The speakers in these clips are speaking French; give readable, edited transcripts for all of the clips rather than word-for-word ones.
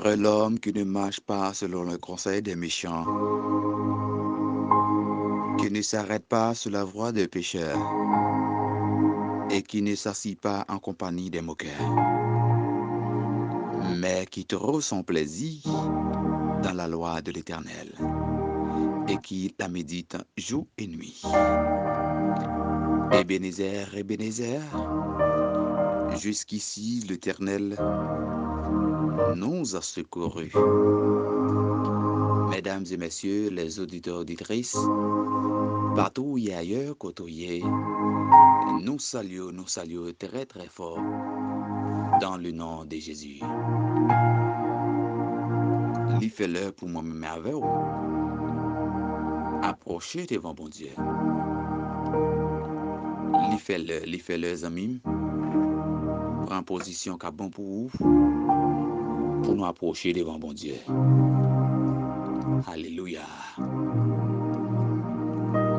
Heureux l'homme qui ne marche pas selon le conseil des méchants, qui ne s'arrête pas sur la voie des pécheurs et qui ne s'assit pas en compagnie des moqueurs, mais qui trouve son plaisir dans la loi de l'Éternel et qui la médite jour et nuit. Ebenezer, Ebenezer, jusqu'ici l'Éternel nous a secourus. Mesdames et messieurs, les auditeurs auditrices, partout et ailleurs côtoyés, nous saluons très très fort dans le nom de Jésus. Il fait l'heure pour moi-même avec vous. Approchez devant bon Dieu. Il fait l'heure, amis. Prends position qu'a bon pour vous, pour nous approcher devant bon Dieu. Alléluia.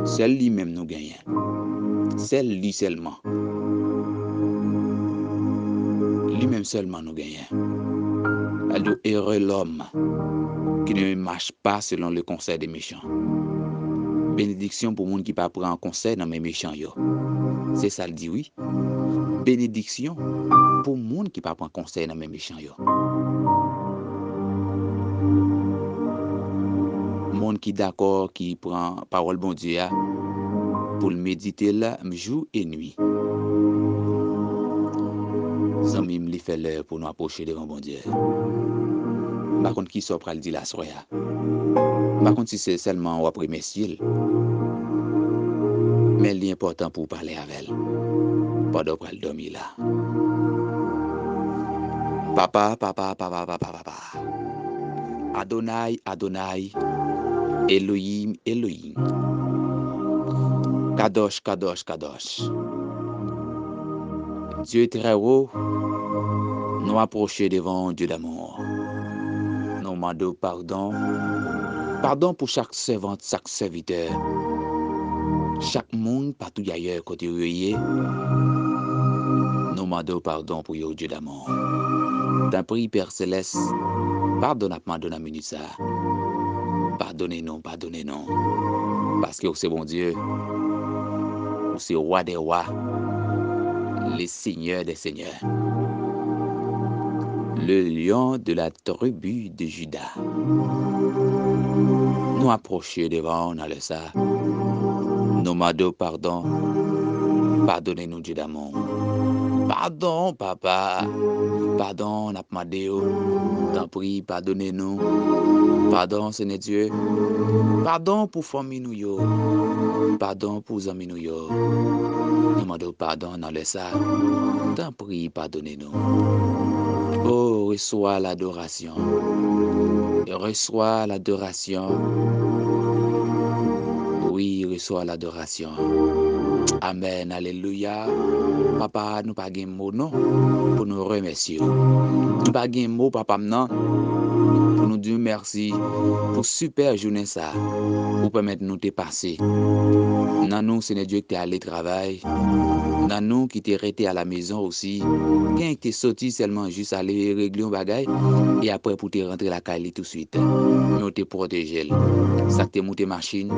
C'est lui-même nous gagnons. C'est lui seulement. Lui-même seulement nous gagnons. Elle dit heureux l'homme qui ne marche pas selon le conseil des méchants. Bénédiction pour le monde qui ne pas prendre conseil dans mes méchants. C'est ça le dit oui. Bénédiction pour le monde qui ne pas prendre conseil dans mes méchants. Monde qui d'accord, qui prend parole bon Dieu pour le méditer là, jour et nuit. Zami me fait l'heure pour nous approcher devant bon Dieu. Par contre, qui soit pral dit la soirée. Par contre, si c'est seulement au premier ciel, mais l'important pour parler avec elle, pendant qu'elle dormir là. Papa. Adonai, Elohim. Kadosh. Dieu très haut, nous approcher devant Dieu d'amour. Nous demandons pardon. Pardon pour chaque servante, chaque serviteur. Chaque monde, partout ailleurs, côté où nous demandons pardon pour Dieu d'amour. D'un prix, Père Céleste, pardonne-moi dans la minute ça. Pardonnez-nous. Parce que c'est bon Dieu. C'est roi des rois. Le Seigneur des seigneurs. Le lion de la tribu de Juda. Nous approcher devant dans le ça. Nous demandons pardon. Pardonnez-nous Dieu d'amour. Pardon, papa. Pardon, n'a pas demandé. T'en prie, pardonnez-nous. Pardon, Seigneur Dieu. Pardon pour famille nous yo. Pardon pour amis nous yo. Nous demandons pardon dans le ça. T'en prie, pardonnez-nous. Oh, reçois l'adoration. Reçois l'adoration. Oui, reçois l'adoration. Amen, alléluia. Papa, nous pas de mots non pour nous remercier. Nous pas de mots, papa, non pour nous dire merci pour super journée ça. Pour permettre nous de passer. Dans nous, Seigneur Dieu, qui t'es allé travail. Dans nous, qui t'es resté à la maison aussi. Qui t'es sorti seulement juste aller régler un bagage. Et après, pour te rentrer la caille tout de suite. Nous te protéger. Ça qui t'es monté machine.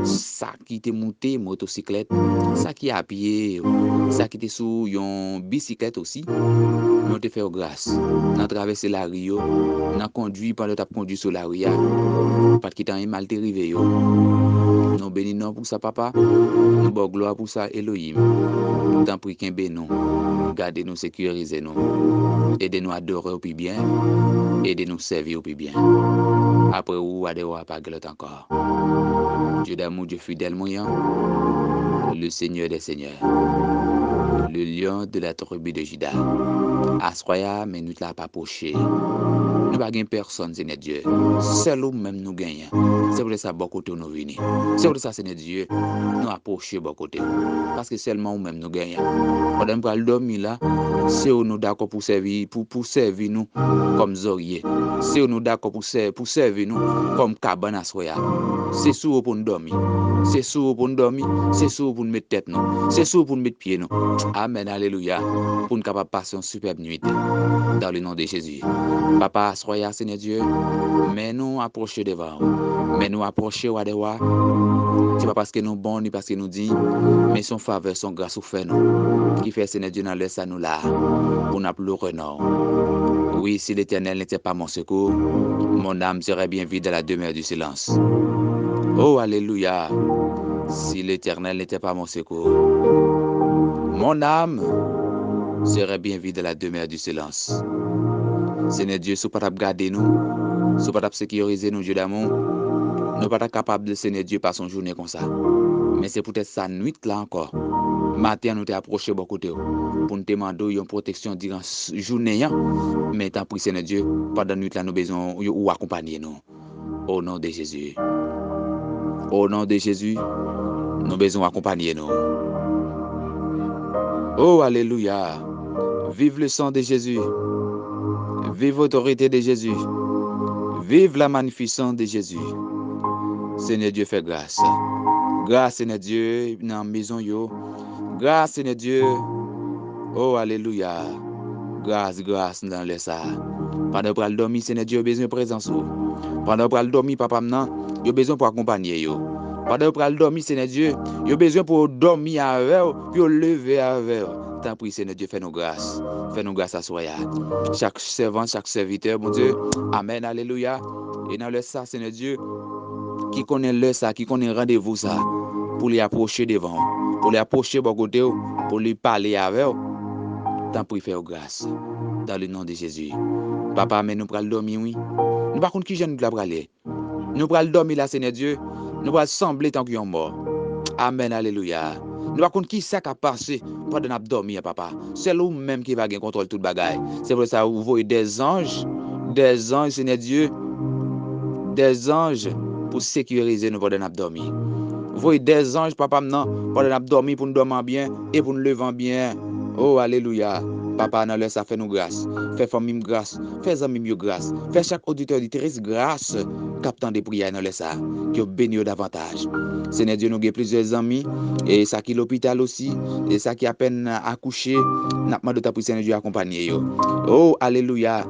Ça qui t'es monté motocyclette. Ça qui est à pied. Ça qui t'es sous une bicyclette aussi. Nous te faisons grâce. Nous traversé la Rio. Nous conduit pendant que tu as conduit sur la Rio. Parce que tu as mal arrivé. Nous bénissons pour ça, papa. Nous bon gloire pour ça, Elohim. Tant pis qu'un bénon. Gardez-nous, sécurisez-nous. Aidez-nous à adorer au plus bien. Aidez-nous à servir au plus bien. Après, vous allez voir pas gloire encore. Dieu d'amour, Dieu fidèle moyen. Le Seigneur des seigneurs. Le lion de la tribu de Juda. Assoya, mais nous ne l'avons pas approché. Nous n'avons pas personne, Seigneur Dieu. C'est nous-mêmes nous gagnons. C'est pour ça que beaucoup de nous venons. C'est pour ça, Seigneur Dieu, nous approchons beaucoup de nous. Parce que seulement nous-mêmes nous gagnons. Pendant que nous dormir là, c'est nous d'accord pour servir nous comme Zorier. C'est nous d'accord pour servir nous comme cabane à soya. C'est sous pour nous dormir. C'est sous pour nous dormir. C'est sous pour nous mettre tête nous. C'est sous pour nous mettre pied nous. Amen, alléluia. Pour nous capable passer une superbe nuit. Dans le nom de Jésus. Papa, soyez Seigneur Dieu. Mais nous approcher devant. Mais nous approcher au devoir. C'est pas parce que nous bons ni parce que nous dit, mais son faveur, son grâce au fait nous. Qui fait Seigneur Dieu dans laisse à nous là. Pour nous le renom. Oui, si l'Éternel n'était pas mon secours, mon âme serait bien vide dans la demeure du silence. Oh, alléluia. Si l'Éternel n'était pas mon secours, mon âme serait bien vide dans la demeure du silence. Seigneur Dieu, si vous ne pouvez pas garder nous, si vous ne pouvez pas sécuriser nous, Dieu d'amour, nous ne sommes pas capables de Seigneur Dieu par son journée comme ça. Mais c'est peut-être sa nuit là encore. Matin, nous t'ai approché beaucoup de pour nous demander une protection durant la journée. Mais tant pis, Seigneur Dieu, pendant la nuit là, nous besoin ou accompagner nous. Au nom de Jésus. Au nom de Jésus, nous besoin accompagner nous. Oh, alléluia. Vive le sang de Jésus. Vive l'autorité de Jésus. Vive la magnificence de Jésus. Seigneur Dieu, fais grâce. Grâce, Seigneur Dieu, dans la maison. Grâce, Seigneur Dieu. Oh, alléluia. Grâce dans le ça. Pendant que vous dormir, Seigneur Dieu, besoin de présence. Pendant que vous dormir, papa, maintenant, vous avez besoin pour accompagner. Pendant que vous dormir, Seigneur Dieu, vous avez besoin pour dormir avec vous, puis lever avec vous. Tant pis, Seigneur Dieu, fais-nous grâce. Fais-nous grâce à soi. Chaque servant, chaque serviteur, mon Dieu. Amen, alléluia. Et dans le ça, Seigneur Dieu, qui connaît le ça, qui connaît rendez-vous ça, pour les approcher devant, pour les approcher de côté, pour lui parler avec eux. Tant pis, fais-nous grâce. Dans le nom de Jésus. Papa, mais nous prenons dormir, oui. Nous par contre, qui j'aime nous parler. Nous prenons dormir là, Seigneur Dieu. Nous prenons sembler tant qu'ils sont morts. Amen, alléluia. Nous par contre, qui ça qui a passé pendant nous dormir, papa. C'est nous même qui va gagner contrôle tout le bagaille. C'est pour ça que vous voyez des anges, Seigneur Dieu, des anges pour sécuriser nous pendant nous dormir. Vous voyez des anges, papa, maintenant, pendant nous dormir pour nous dormir bien et pour nous lever bien. Oh, alléluia. Papa, nous laisse ça fait nous grâce. Fais famille grâce. Fais amis grâce. Fais chaque auditeur auditrice grâce. Captant des prières, nous laisse ça. Qui bénit davantage. Seigneur Dieu, nous avons plusieurs amis. Et ça qui est l'hôpital aussi. Et ça qui est à peine accouché. Nous demandons ta prière, Seigneur Dieu, accompagner. Oh, alléluia.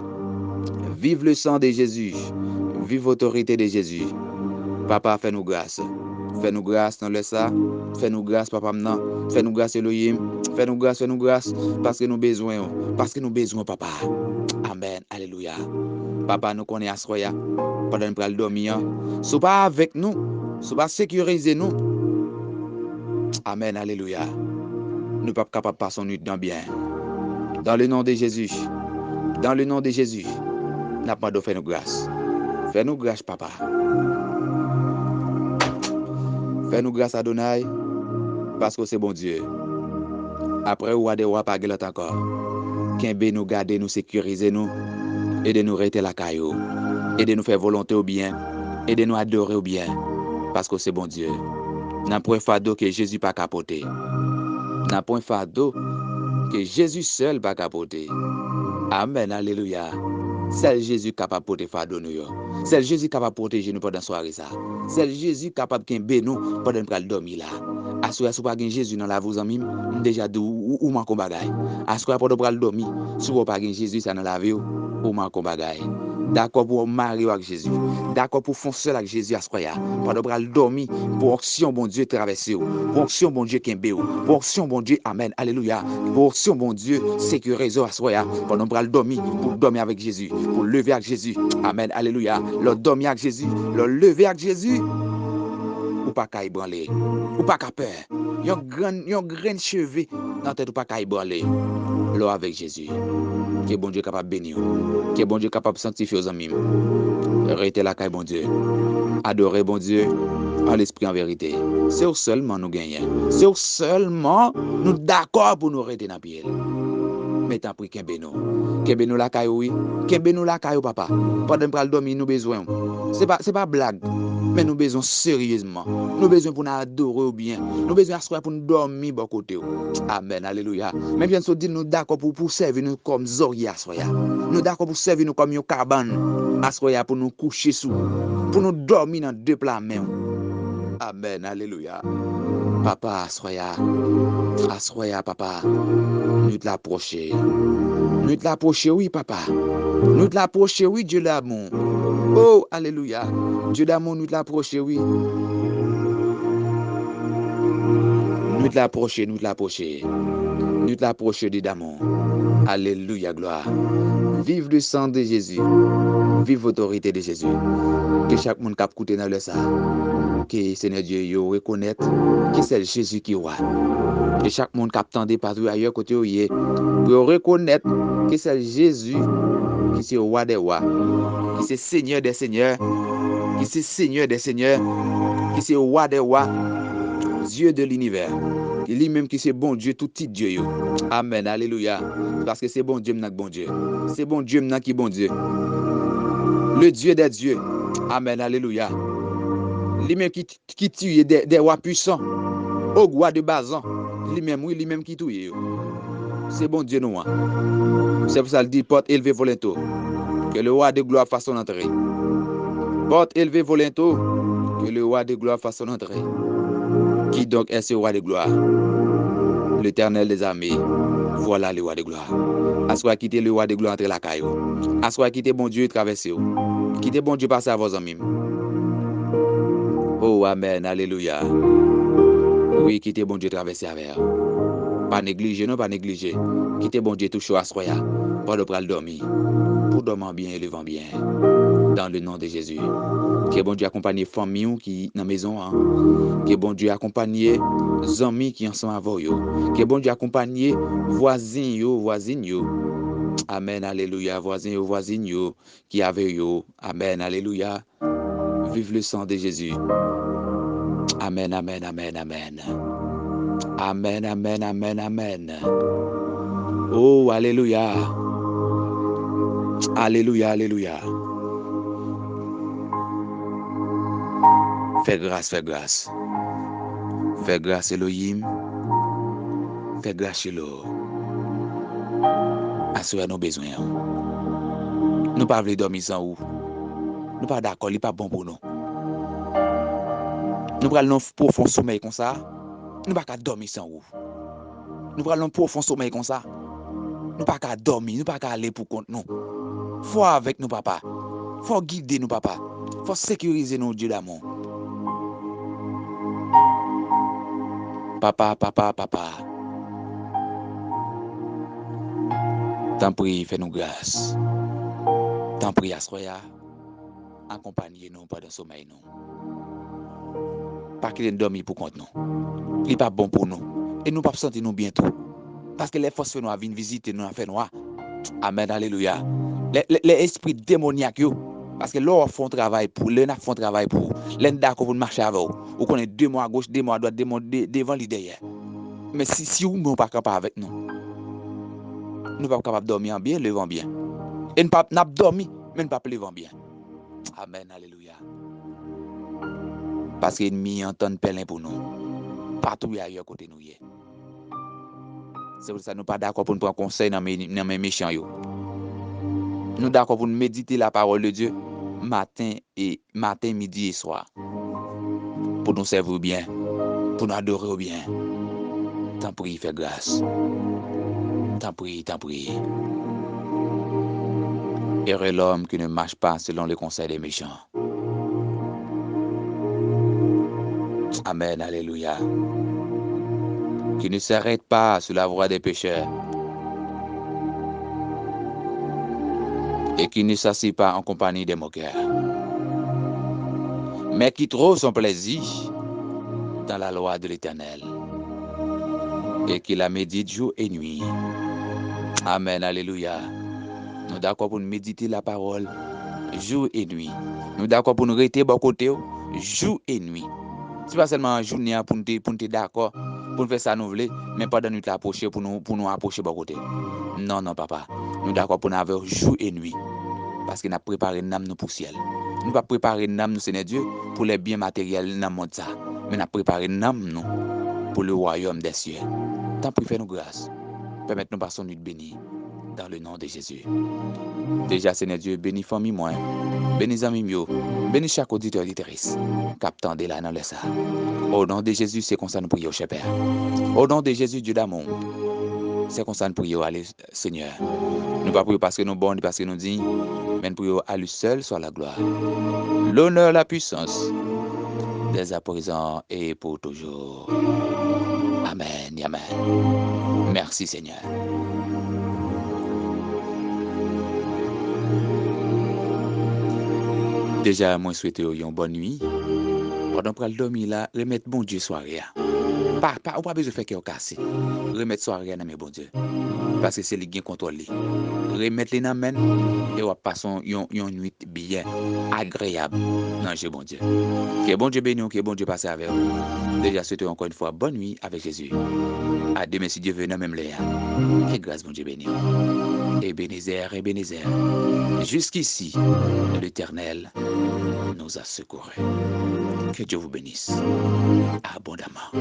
Vive le sang de Jésus. Vive l'autorité de Jésus. Papa, fais-nous grâce. Fais-nous grâce dans le ça. Fais-nous grâce, papa, maintenant. Fais-nous grâce, Elohim. Fais-nous grâce. Parce que nous besoin. Parce que nous besoin, papa. Amen. Alléluia. Papa, nous connaissons à soya. Pendant que nous dormir. Sois pas avec nous. Sois pas sécuriser nous. Amen. Alléluia. Nous ne sommes pas capables de passer une nuit dans bien. Dans le nom de Jésus. Dans le nom de Jésus. N'a pas de fais-nous grâce. Fais-nous grâce, papa. Fais-nous grâce, Adonai, parce que c'est bon Dieu. Après, ou à des rois, pas l'autre encore. Qu'un nous garder, nous sécuriser, nous, et de nous rester la caillou, et de nous faire volonté au bien, et de nous adorer au bien, parce que c'est bon Dieu. N'a point fardeau que Jésus pas capoté. N'a point fardeau que Jésus seul pas capoté. Amen, alléluia. C'est Jésus capable de porter fardeau nous. C'est Jésus capable de protéger nous pendant la soirée ça. C'est Jésus capable de nous nous pendant nous dormir là. Assoya si pas Jésus dans la vous amis, déjà ou manko bagay. Assoya pendant nous dormir, si vous pas Jésus ça dans la vie ou manko bagay. D'accord pour marier avec Jésus. D'accord pour foncer avec Jésus assoya. Pendant nous dormir pour action bon Dieu traverser. Pour action bon Dieu kembe. Pour action bon Dieu amen alléluia. Pour action bon Dieu sécuriser assoya. Pendant nous dormir pour dormir avec Jésus. Pour lever avec Jésus. Amen, alléluia. Le dormir avec Jésus, le lever avec Jésus. Ou pas qu'à ébranler. Ou pas qu'à peur. Yon grain cheveux dans tête ou pas qu'à ébranler. L'eau avec Jésus. Que bon Dieu capable de bénir. Que bon Dieu capable de sanctifier aux amis. Restez là, bon Dieu. Adorez bon Dieu en l'esprit en vérité. C'est où seulement nous gagnons. C'est où seulement nous d'accord pour nous rester dans le pied. Mais tant pis qu'un béno. Qu'un béno la caillou, oui. Qu'un béno la caillou, papa. Pendant que nous dormir, nous besoin. C'est pas blague. Mais nous besoin sérieusement. Nous besoin pour nous adorer bien. Nous besoin pour nous dormir bon côté. Amen, alléluia. Même bien sûr, nous d'accord pour servir nous comme Zoria, soya. Nous d'accord pour servir nous comme une cabane. Assoya pour nous coucher sous. Pour nous dormir dans deux plats même. Amen, alléluia. Papa, assoya, papa. Nous te l'approcher. Nous te l'approcher, oui, papa. Nous te l'approcher, oui, Dieu d'amour. Oh, alléluia. Dieu d'amour, nous te l'approcher, oui. Nous te l'approcher, nous te l'approcher. Nous te l'approcher, Dieu d'amour. Alléluia, gloire. Vive le sang de Jésus. Vive l'autorité de Jésus. Que chaque monde qui a écouté dans le ça. Que Seigneur Dieu, yo reconnaître que c'est Jésus qui est roi. Que chaque monde qui attendait partout ailleurs côté où il est, pour reconnaître que c'est Jésus qui est roi des rois, qui est Seigneur des seigneurs, qui est Seigneur des seigneurs, qui est roi des rois, Dieu de l'univers. Lui-même qui c'est bon Dieu, tout petit Dieu. Yo. Amen, alléluia. Parce que c'est bon Dieu, maintenant bon Dieu. C'est bon Dieu, maintenant qui bon Dieu. Le Dieu des dieux. Amen, alléluia. Lui-même qui tue des rois puissants, au roi de Bazan. Lui-même, oui, lui-même qui tue. C'est bon Dieu, nous. C'est pour ça qu'il dit, porte élevée volontaire. Que le roi de gloire fasse son entrée. Porte élevée volontaire. Que le roi de gloire fasse son entrée. Qui donc est ce roi de gloire? L'Éternel des armées. Voilà le roi de gloire. Assois quitter le roi de gloire entre la caille. Assois quitter bon Dieu traverser. Quitter bon Dieu passer à vos amis. Oh, amen, alléluia. Oui, quitter bon Dieu traverser avec. Pas négliger, non, pas négliger. Quitter bon Dieu toucher à soya. Pas de pral dormir. Pour dormir bien et levant bien. Dans le nom de Jésus. Que bon Dieu accompagne famille qui dans la maison. Hein. Que bon Dieu accompagne amis qui ensemble avec vous. Que bon Dieu accompagne voisins, voisines. Amen, alléluia. Voisins, voisines qui avec vous. Amen, alléluia. Vive le sang de Jésus. Amen, amen, amen, amen. Amen, amen, amen, amen. Oh, alléluia. Alléluia, alléluia. Fais grâce, fais grâce. Fais grâce, Elohim. Fais grâce, Shiloh. Assure nos besoins. Nous ne pouvons pas dormir sans vous. Nous ne pas d'accord, il n'est pas bon pour nous. Nous prenons un profond sommeil comme ça. Nous ne pouvons pas dormir sans vous. Nous prenons un profond sommeil comme ça. Nous ne pouvons pas dormir, nous ne pouvons pas aller pour compte nous. Faut avec nous, papa. Faut guider nous, papa. Faut sécuriser nos Dieu d'amour. Papa, papa, papa. T'en prie, fais-nous grâce. T'en prie, Asroya. Accompagnez-nous pendant le sommeil, nous. Pas qu'il ait dormi pour compte nous. Il n'est pas bon pour nous. Et nous ne pas sentir nous bientôt. Parce que les forces nous viennent visiter nous, fait nous. Amen, alléluia. Les esprits démoniaques, parce que là, on fait un travail pour, là, on fait un travail pour, là, d'accord pour marcher avec vous. Vous connaissez 2 mois à gauche, 2 mois à droite, 2 mois devant l'idée derrière. Mais si vous ne pas capable avec nous, nous ne sommes pas capables de dormir bien, levant bien. Et nous ne pas dormir, mais nous ne pas levant bien. Amen, alléluia. Parce que l'ennemi entend pelin pour nous. Partout ailleurs côté nous. C'est pour ça que nous ne sommes pas d'accord pour nous prendre conseil dans mes méchants. Nous d'accord pour nous méditer la parole de Dieu matin, midi et soir. Pour nous servir bien, pour nous adorer bien. T'en prie, fais grâce. T'en prie, t'en prie. Heureux l'homme qui ne marche pas selon les conseils des méchants. Amen, alléluia. Qui ne s'arrête pas sur la voie des pécheurs. Et qui ne s'assied pas en compagnie des moqueurs. Mais qui trouve son plaisir dans la loi de l'Éternel. Et qui la médite jour et nuit. Amen, alléluia. Nous d'accord pour nous méditer la parole jour et nuit. Nous d'accord pour nous rester bon côté jour et nuit. C'est pas seulement une journée pour nous d'accord, pour nous faire ça nous voulons, mais pas de nous approcher pour nous approcher bon côté. Non, non, papa. Nous d'accord pour nous avoir jour et nuit. Parce que nous avons préparé une âme pour le ciel. Nous ne pas préparer une âme, Seigneur Dieu, pour les biens matériels dans le monde. Mais nous avons préparé une âme pour le royaume des cieux. Tant pis, fais-nous grâce. Permettez-nous passer une nuit bénie. dans le nom de Jésus. Déjà, Seigneur Dieu, bénis famille moi, bénis amis mieux, bénis chaque auditeur auditrice, captant de là dans le ça. Au nom de Jésus, c'est comme ça nous prions, cher Père. Au nom de Jésus, Dieu d'amour, c'est comme ça nous prions, allez, Seigneur. Nous ne pas prions parce que nous bons, parce que nous disons, mais nous prions à lui seul soit la gloire, l'honneur, la puissance, dès à présent et pour toujours. Amen et amen. Merci Seigneur. Déjà, moi souhaite une bonne nuit. Pendant que le dormir là, remettre bon Dieu soirée. Pas besoin de faire cœur cassé. Remettre soirée dans mes bon Dieu. Parce que c'est lui qui contrôle. Remettre les dans main et on va passer une nuit bien agréable dans Dieu bon Dieu. Que bon Dieu bénisse, que bon Dieu passe avec vous. Déjà souhaite encore une fois bonne nuit avec Jésus. À demain si Dieu veut dans même l'air. Que grâce bon Dieu bénisse. Ebenezer, Ebenezer. Jusqu'ici, l'Éternel nous a secourus. Que Dieu vous bénisse abondamment.